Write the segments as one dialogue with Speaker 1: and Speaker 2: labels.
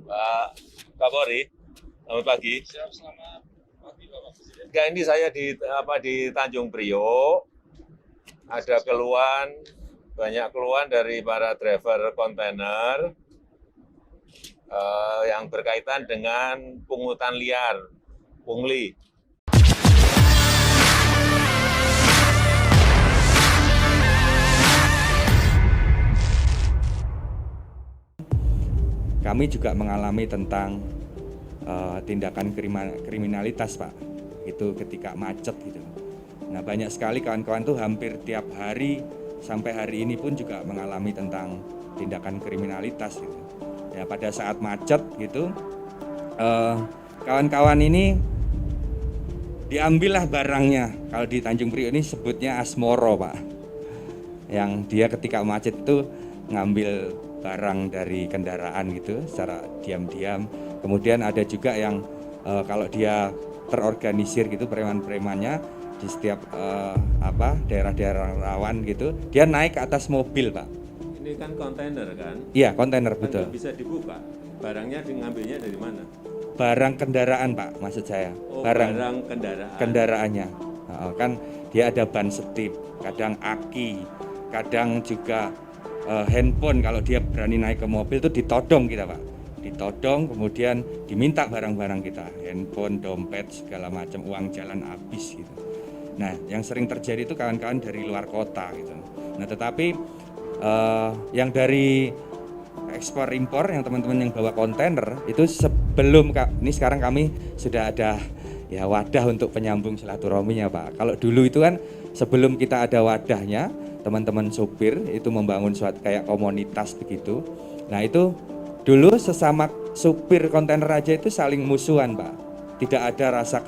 Speaker 1: Pak Kapolri, selamat pagi.
Speaker 2: Siap, selamat pagi Bapak Presiden.
Speaker 1: Ya, ini saya di Tanjung Priok, ada keluhan, banyak keluhan dari para driver kontainer yang berkaitan dengan pungutan liar, pungli.
Speaker 3: Kami juga mengalami tentang tindakan kriminalitas, Pak. Itu ketika macet gitu. Nah, banyak sekali kawan-kawan tuh hampir tiap hari sampai hari ini pun juga mengalami tentang tindakan kriminalitas gitu. Ya, pada saat macet gitu, kawan-kawan ini diambillah barangnya. Kalau di Tanjung Priok ini sebutnya asmoro, Pak. Yang dia ketika macet itu ngambil barang dari kendaraan gitu secara diam-diam. Kemudian ada juga yang kalau dia terorganisir gitu preman-premannya di setiap daerah-daerah rawan gitu, dia naik ke atas mobil, Pak.
Speaker 4: Ini kan kontainer kan?
Speaker 3: Iya, kontainer
Speaker 4: Kan
Speaker 3: betul.
Speaker 4: nggak bisa dibuka. Barangnya ngambilnya dari mana?
Speaker 3: Barang kendaraan, Pak, maksud saya.
Speaker 4: Oh, barang kendaraan.
Speaker 3: Kendaraannya. Kan dia ada ban setip, kadang aki, kadang juga handphone. Kalau dia berani naik ke mobil itu ditodong kita, Pak. Ditodong, kemudian diminta barang-barang kita, handphone, dompet, segala macam, uang jalan habis gitu. Nah, yang sering terjadi itu kawan-kawan dari luar kota gitu. Nah, tetapi yang dari ekspor impor, yang teman-teman yang bawa kontainer itu sebelum ini sekarang kami sudah ada ya wadah untuk penyambung silaturahminya, Pak. Kalau dulu itu kan sebelum kita ada wadahnya, teman-teman sopir itu membangun suatu kayak komunitas begitu. Nah, itu dulu sesama supir kontainer aja itu saling musuhan, Pak. Tidak ada rasa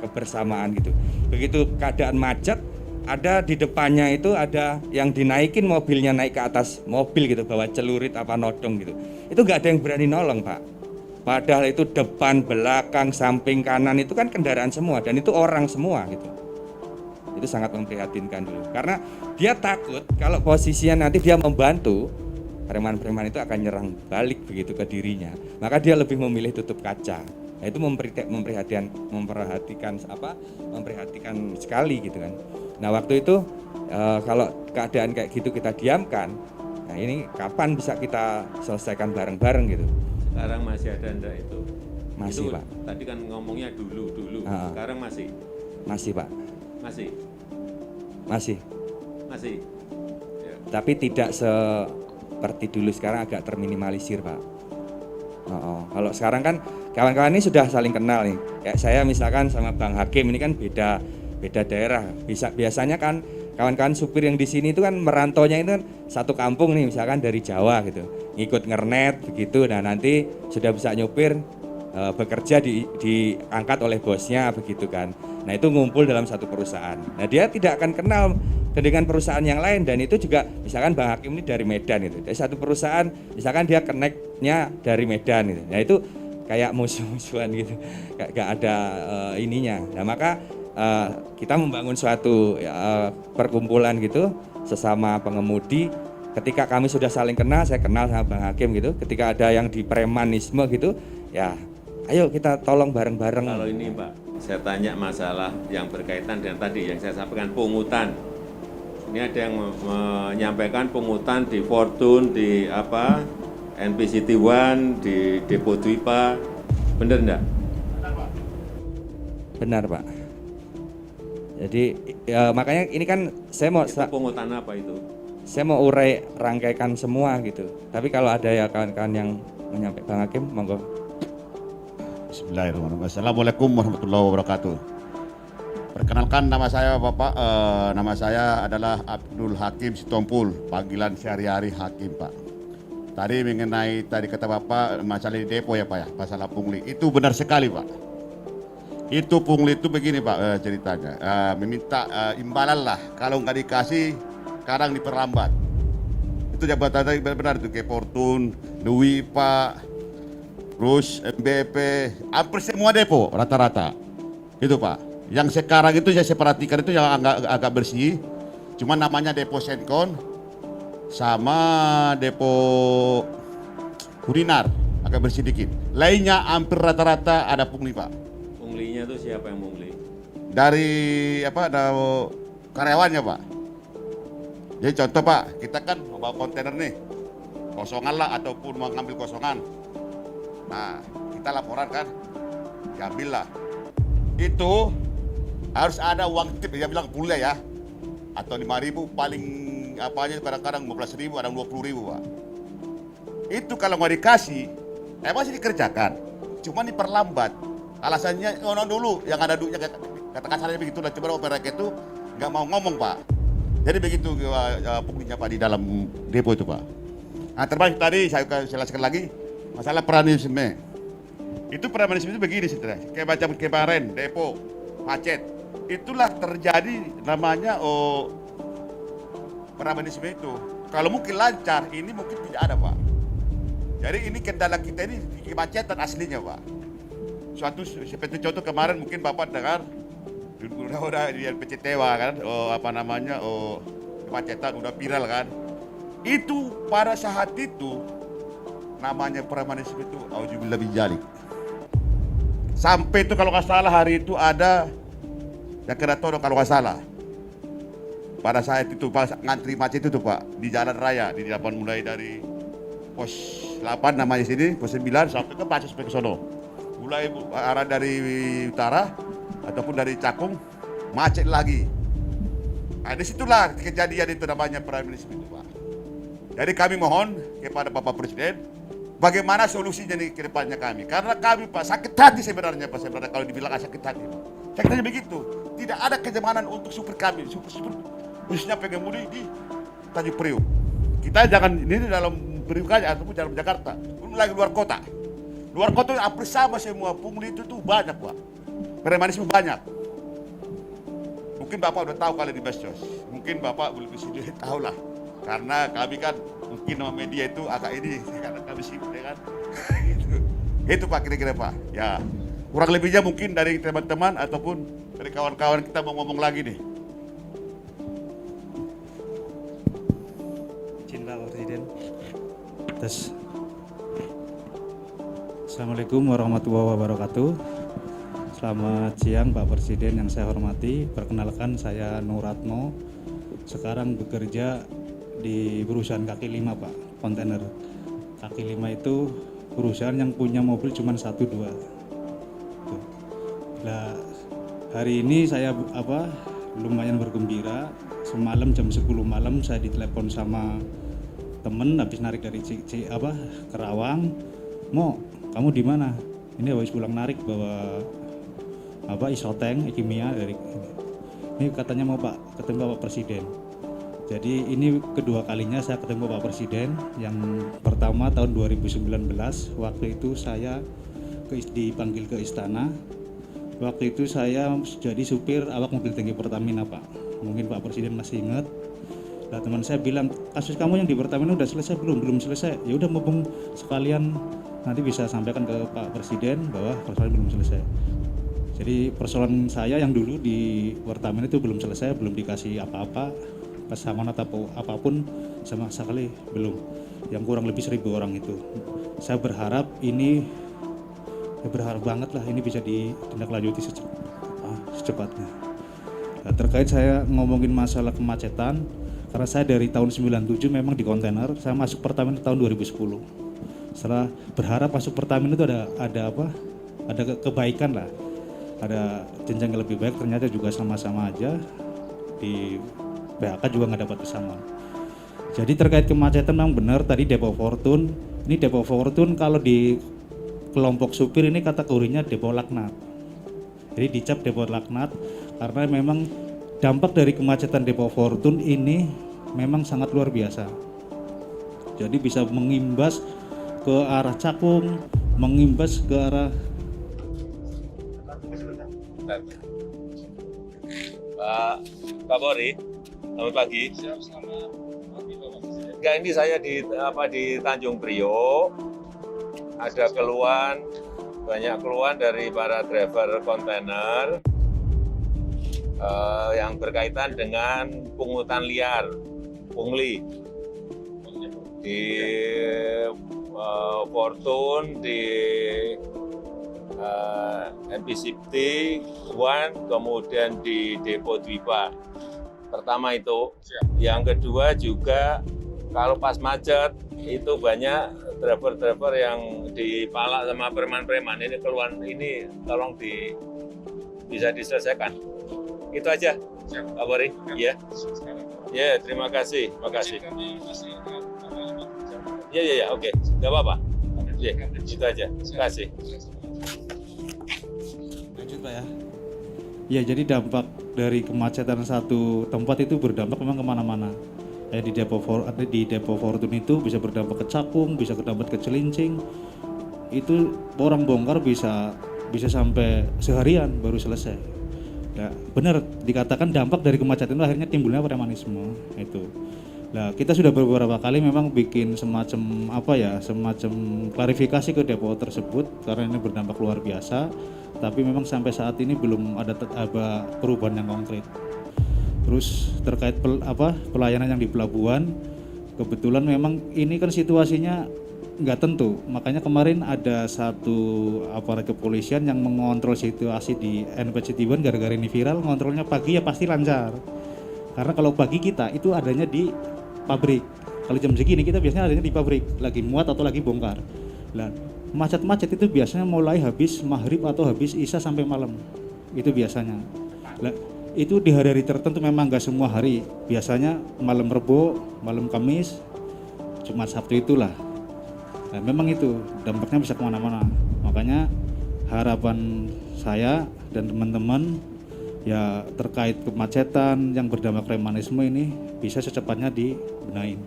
Speaker 3: kebersamaan gitu. Begitu keadaan macet, ada di depannya itu ada yang dinaikin mobilnya naik ke atas mobil gitu, bawa celurit apa nodong gitu. Itu nggak ada yang berani nolong, Pak. Padahal itu depan, belakang, samping, kanan itu kan kendaraan semua dan itu orang semua gitu. Itu sangat memprihatinkan dulu. Karena dia takut kalau posisinya nanti dia membantu, preman-preman itu akan nyerang balik begitu ke dirinya. Maka dia lebih memilih tutup kaca. Nah, itu memperhatikan sekali gitu kan. Nah, waktu itu kalau keadaan kayak gitu kita diamkan, nah ini kapan bisa kita selesaikan bareng-bareng gitu.
Speaker 4: Sekarang masih ada enggak itu?
Speaker 3: Masih,
Speaker 4: itu,
Speaker 3: Pak.
Speaker 4: Tadi kan ngomongnya dulu. Sekarang masih?
Speaker 3: Masih, Pak.
Speaker 4: Masih?
Speaker 3: Masih.
Speaker 4: Masih? Ya.
Speaker 3: Tapi tidak seperti dulu, sekarang agak terminimalisir, Pak. Kalau sekarang kan kawan-kawan ini sudah saling kenal nih. Kayak saya misalkan sama Bang Hakim ini kan beda daerah. Biasanya kan kawan-kawan supir yang di sini itu kan merantaunya itu kan satu kampung nih, misalkan dari Jawa gitu. Ngikut ngernet begitu. Nah, nanti sudah bisa nyupir bekerja diangkat oleh bosnya begitu kan. Nah, itu ngumpul dalam satu perusahaan. Nah, dia tidak akan kenal dengan perusahaan yang lain, dan itu juga misalkan Bang Hakim ini dari Medan itu. Dari satu perusahaan misalkan dia connect-nya dari Medan gitu. Nah, itu kayak musuh-musuhan gitu. Gak ada ininya. Nah, maka kita membangun suatu perkumpulan gitu sesama pengemudi. Ketika kami sudah saling kenal, saya kenal sama Bang Hakim gitu. Ketika ada yang di premanisme gitu, ya ayo kita tolong bareng-bareng.
Speaker 4: Kalau ini Pak, saya tanya masalah yang berkaitan dengan tadi yang saya sampaikan, pungutan. Ini ada yang menyampaikan pungutan di Fortune, di NPCT One, di Depo Dwipa. Benar enggak?
Speaker 3: Benar, Pak. Jadi makanya ini kan saya mau
Speaker 4: Itu pungutan apa itu?
Speaker 3: saya mau urai rangkaikan semua gitu. Tapi kalau ada ya kawan-kawan yang menyampaikan, Bang Hakim, monggo.
Speaker 2: Bismillahirrahmanirrahim. Assalamualaikum warahmatullahi wabarakatuh. Perkenalkan nama saya Bapak, nama saya adalah Abdul Hakim Sitompul, panggilan sehari-hari Hakim, Pak. Tadi mengenai tadi kata Bapak masalah di depo ya Pak ya, masalah pungli. Itu benar sekali Pak. Itu pungli itu begini Pak ceritanya, meminta imbalan lah, kalau nggak dikasih kadang diperlambat. Itu jabatan tadi benar itu kayak Fortune, Dwi Pak, terus MBP, hampir semua depo rata-rata. Itu Pak. Yang sekarang itu saya perhatikan itu yang agak bersih, cuma namanya depo Senkon sama depo Kurinar agak bersih dikit. Lainnya hampir rata-rata ada pungli Pak.
Speaker 4: Punglinya itu siapa yang pungli?
Speaker 2: Dari ada karyawannya Pak. Jadi contoh Pak, kita kan bawa kontainer nih, kosongan lah ataupun mau ngambil kosongan. Nah, kita laporan kan, diambil lah. Itu harus ada uang tip, dia bilang kuliah ya, atau 5.000 paling apa aja kadang-kadang 15.000, ada 20.000 Pak. Itu kalau nggak dikasih, masih dikerjakan, cuma diperlambat. Alasannya dulu yang ada duitnya, katakan saya begitu lah, coba mereka itu nggak mau ngomong Pak. Jadi begitu punglinya Pak di dalam depo itu Pak. Nah termasuk tadi saya jelaskan lagi masalah pranisme. Itu pranisme itu begini saudara, kayak macam kemarin depo macet. Itulah terjadi namanya pranisme itu. Kalau mungkin lancar, ini mungkin tidak ada Pak. Jadi ini kendala kita ini kemacetan aslinya Pak. Suatu seperti contoh kemarin mungkin Bapak dengar udah di LPCTW kan, kemacetan udah viral kan. Itu pada saat itu namanya premanisme itu auzubillah bijalik. Sampai itu kalau nggak salah hari itu ada yang kena todong kalau nggak salah. Pada saat itu pas ngantri macet itu Pak di jalan raya di depan mulai dari pos 8 namanya sini, pos 9 sampai ke Pacis sampai ke sono. Mulai arah dari utara ataupun dari Cakung macet lagi. Nah, disitulah kejadian itu namanya pranisme itu Pak. Jadi kami mohon kepada Bapak Presiden, bagaimana solusinya nih ke depannya kami? Karena kami Pak sakit hati sebenarnya Pak, sebenarnya kalau dibilang sakit hati Pak. Sakit hati begitu. Tidak ada kenyamanan untuk supir kami, supir khususnya pengemudi di Tanjung Priok. Kita jangan ini dalam Priok aja ataupun dalam Jakarta, belum lagi luar kota. Luar kota hampir sama semua pungli itu tuh banyak Pak. Premanisme banyak. Mungkin Bapak udah tahu kali di Bastos. Mungkin Bapak belum bisa tahu lah. Karena kami kan mungkin sama media itu agak ini karena kami sibuk ya kan. Itu Pak kira-kira Pak. Ya. Kurang lebihnya mungkin dari teman-teman ataupun dari kawan-kawan kita mau ngomong lagi nih.
Speaker 5: Cinta Presiden. Tes. Assalamualaikum warahmatullahi wabarakatuh. Selamat siang Pak Presiden yang saya hormati. Perkenalkan saya Nuratno. Sekarang bekerja di perusahaan kaki 5 Pak, kontainer. Kaki 5 itu perusahaan yang punya mobil cuma 1-2. Nah, hari ini saya lumayan bergembira. Semalam jam 10 malam saya ditelepon sama temen habis narik dari Kerawang. Mo, kamu di mana? Ini habis pulang narik bawa isoteng kimia dari ini katanya mau Pak ketemu Bapak Presiden. Jadi ini kedua kalinya saya ketemu Bapak Presiden. Yang pertama tahun 2019 waktu itu saya dipanggil ke istana. Waktu itu saya jadi supir awak mobil tangki Pertamina Pak. Mungkin Pak Presiden masih ingat. Nah, teman saya bilang kasus kamu yang di Pertamina udah selesai belum selesai. Ya udah mumpung sekalian nanti bisa sampaikan ke Pak Presiden bahwa persoalan belum selesai. Jadi persoalan saya yang dulu di Pertamina itu belum selesai, belum dikasih apa-apa, pesangon atau apapun sama sekali belum. Yang kurang lebih 1.000 orang itu. Saya berharap banget lah ini bisa ditindaklanjuti secepatnya. Nah, terkait saya ngomongin masalah kemacetan, karena saya dari tahun 97 memang di kontainer, saya masuk Pertamina tahun 2010. Setelah berharap masuk Pertamina itu ada kebaikan lah. Ada jenjang yang lebih baik, ternyata juga sama-sama aja di PHK juga nggak dapat pesangon. Jadi terkait kemacetan memang benar tadi Depo Fortune. Ini Depo Fortune kalau di kelompok supir ini kategorinya depo laknat. Jadi dicap depo laknat karena memang dampak dari kemacetan Depo Fortune ini memang sangat luar biasa. Jadi bisa mengimbas ke arah Cakung, mengimbas ke arah
Speaker 1: Pak Kapolri, selamat pagi. Enggak, ini saya di Tanjung Priok. Ada banyak keluhan dari para driver kontainer yang berkaitan dengan pungutan liar, pungli di Fortune, di NPCT One, kemudian di Depo Dwipa. Pertama itu. Yang kedua juga kalau pas macet itu banyak driver-driver yang dipalak sama preman-preman. Ini keluhan ini tolong bisa diselesaikan. Itu aja, Pak Bori. Ya, ya, terima kasih, Ya, oke, nggak apa-apa. Ya, itu aja. Terima kasih.
Speaker 5: Lanjut Pak ya. Ya, jadi dampak dari kemacetan satu tempat itu berdampak memang kemana-mana. Di Depo Fortune itu bisa berdampak ke Cakung, bisa berdampak ke Cilincing. Itu orang bongkar bisa sampai seharian baru selesai. Ya, benar dikatakan dampak dari kemacetan itu akhirnya timbulnya premanisme itu. Nah, kita sudah beberapa kali memang bikin semacam klarifikasi ke depo tersebut karena ini berdampak luar biasa, tapi memang sampai saat ini belum ada perubahan yang konkret. Terus terkait pelayanan yang di pelabuhan, kebetulan memang ini kan situasinya nggak tentu, makanya kemarin ada satu aparat kepolisian yang mengontrol situasi di NPCT One gara-gara ini viral, ngontrolnya pagi ya pasti lancar. Karena kalau pagi kita itu adanya di pabrik. Kalau jam segini kita biasanya adanya di pabrik, lagi muat atau lagi bongkar. Nah, macet-macet itu biasanya mulai habis maghrib atau habis isya sampai malam. Itu biasanya. Nah, itu di hari-hari tertentu memang nggak semua hari. Biasanya malam Rebo, malam Kamis, Jumat Sabtu itulah. Nah, memang itu dampaknya bisa kemana-mana. Makanya harapan saya dan teman-teman ya terkait kemacetan yang berdampak premanisme ini bisa secepatnya dibenahin.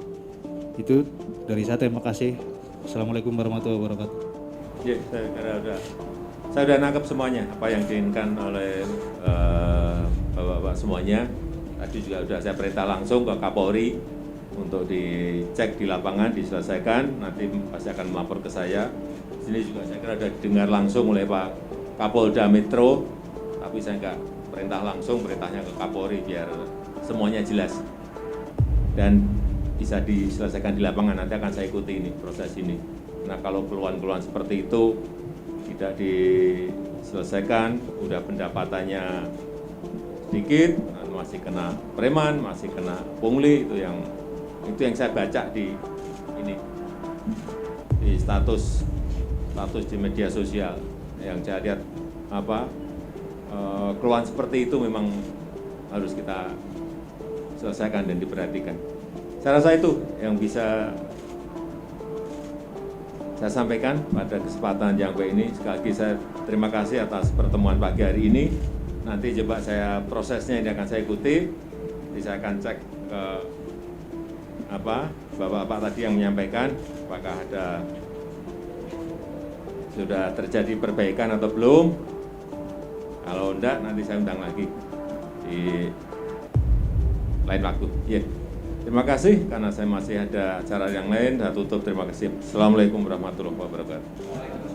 Speaker 5: Itu dari saya, terima kasih. Assalamualaikum warahmatullahi wabarakatuh.
Speaker 4: Ya, saya sudah nangkep semuanya apa yang diinginkan oleh Bapak-bapak semuanya. Tadi juga sudah saya perintah langsung ke Kapolri untuk dicek di lapangan, diselesaikan. Nanti pasti akan melapor ke saya. Sini juga saya kira sudah didengar langsung oleh Pak Kapolda Metro, tapi saya enggak perintah langsung, perintahnya ke Kapolri biar semuanya jelas dan bisa diselesaikan di lapangan. Nanti akan saya ikuti ini proses ini. Nah, kalau keluhan-keluhan seperti itu tidak diselesaikan, udah pendapatannya sedikit, masih kena preman, masih kena pungli, itu yang saya baca di ini di status di media sosial yang saya lihat keluhan seperti itu memang harus kita selesaikan dan diperhatikan. Saya rasa itu yang bisa saya sampaikan pada kesempatan yang baik ini. Sekali lagi saya terima kasih atas pertemuan pagi hari ini. Nanti coba saya prosesnya ini akan saya ikuti. Nanti saya akan cek ke bapak-bapak tadi yang menyampaikan apakah sudah terjadi perbaikan atau belum. Kalau enggak, nanti saya undang lagi di lain waktu. Ya. Terima kasih, karena saya masih ada acara yang lain. Saya tutup, terima kasih. Assalamualaikum warahmatullahi wabarakatuh.